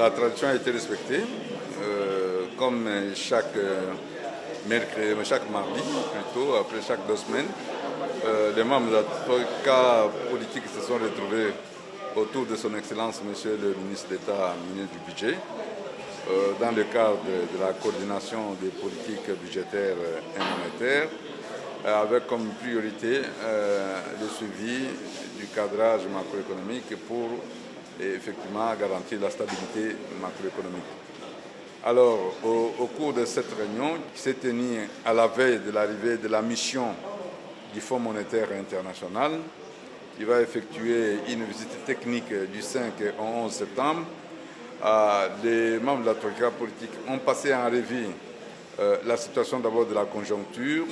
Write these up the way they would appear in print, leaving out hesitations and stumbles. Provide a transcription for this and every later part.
la tradition a été respectée, comme chaque mardi, plutôt, après chaque 2 semaines. Les membres de la Troïka politique se sont retrouvés autour de son Excellence, Monsieur le ministre d'État, ministre du Budget, dans le cadre de la coordination des politiques budgétaires et monétaires, avec comme priorité le suivi du cadrage macroéconomique pour effectivement garantir la stabilité macroéconomique. Alors, au cours de cette réunion, qui s'est tenue à la veille de l'arrivée de la mission du Fonds monétaire international, qui va effectuer une visite technique du 5 au 11 septembre, les membres de la Troïka politique ont passé en revue la situation d'abord de la conjoncture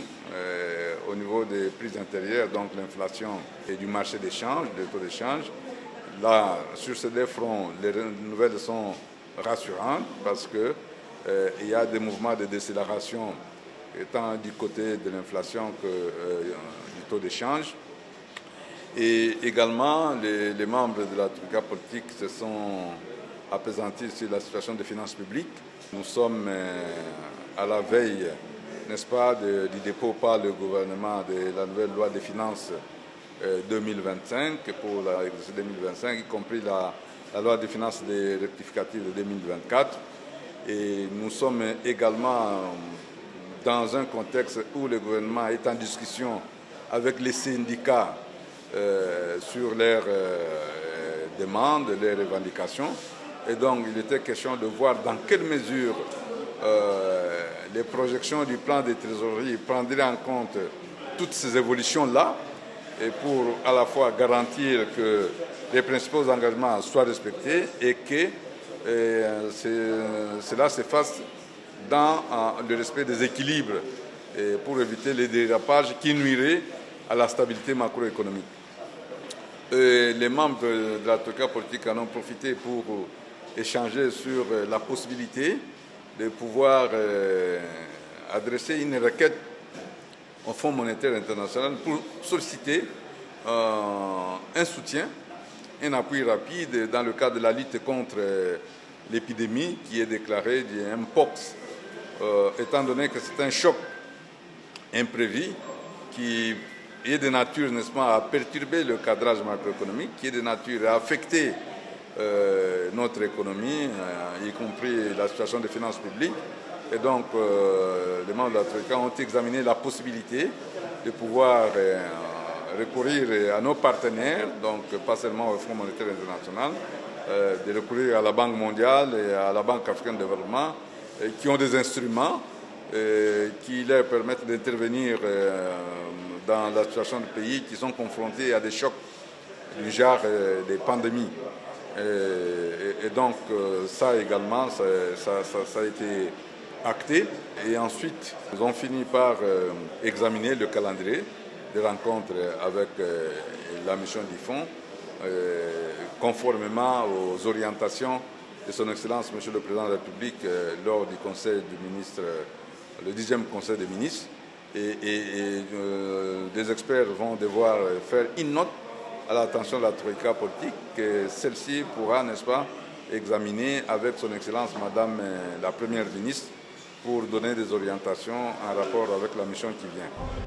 au niveau des prix intérieurs, donc l'inflation et du marché d'échange, des taux d'échange. Là, sur ces deux fronts, les nouvelles sont rassurantes parce qu'il y a des mouvements de décélération tant du côté de l'inflation que du taux d'échange. Et également, les membres de la Troïka politique se sont apaisantis sur la situation des finances publiques. Nous sommes à la veille, n'est-ce pas, du dépôt par le gouvernement de la nouvelle loi des finances 2025 pour l'exercice 2025, y compris la loi des finances rectificatives de 2024. Et nous sommes également dans un contexte où le gouvernement est en discussion avec les syndicats sur leurs demandes, leurs revendications. Et donc, il était question de voir dans quelle mesure les projections du plan de trésorerie prendraient en compte toutes ces évolutions-là, et pour à la fois garantir que les principaux engagements soient respectés et que cela se fasse dans le respect des équilibres et pour éviter les dérapages qui nuiraient à la stabilité macroéconomique. Les membres de la Troïka politique en ont profité pour échanger sur la possibilité de pouvoir adresser une requête au Fonds monétaire international pour solliciter un soutien, un appui rapide dans le cadre de la lutte contre l'épidémie qui est déclarée du Mpox, étant donné que c'est un choc imprévu qui est de nature, n'est-ce pas, à perturber le cadrage macroéconomique, qui est de nature à affecter notre économie, y compris la situation des finances publiques. Et donc, les membres de la Troïka ont examiné la possibilité de pouvoir recourir à nos partenaires, donc pas seulement au Fonds monétaire international, de recourir à la Banque mondiale et à la Banque africaine de développement, qui ont des instruments qui leur permettent d'intervenir dans la situation des pays qui sont confrontés à des chocs du genre des pandémies. Et donc, ça également, ça a été acté. Et ensuite, nous avons fini par examiner le calendrier des rencontres avec la mission du Fonds, conformément aux orientations de son Excellence, Monsieur le Président de la République, lors du Conseil des ministres, le 10e Conseil des ministres. Et des experts vont devoir faire une note à l'attention de la Troïka politique, que celle-ci pourra, n'est-ce pas, examiner avec son Excellence Madame la Première ministre pour donner des orientations en rapport avec la mission qui vient.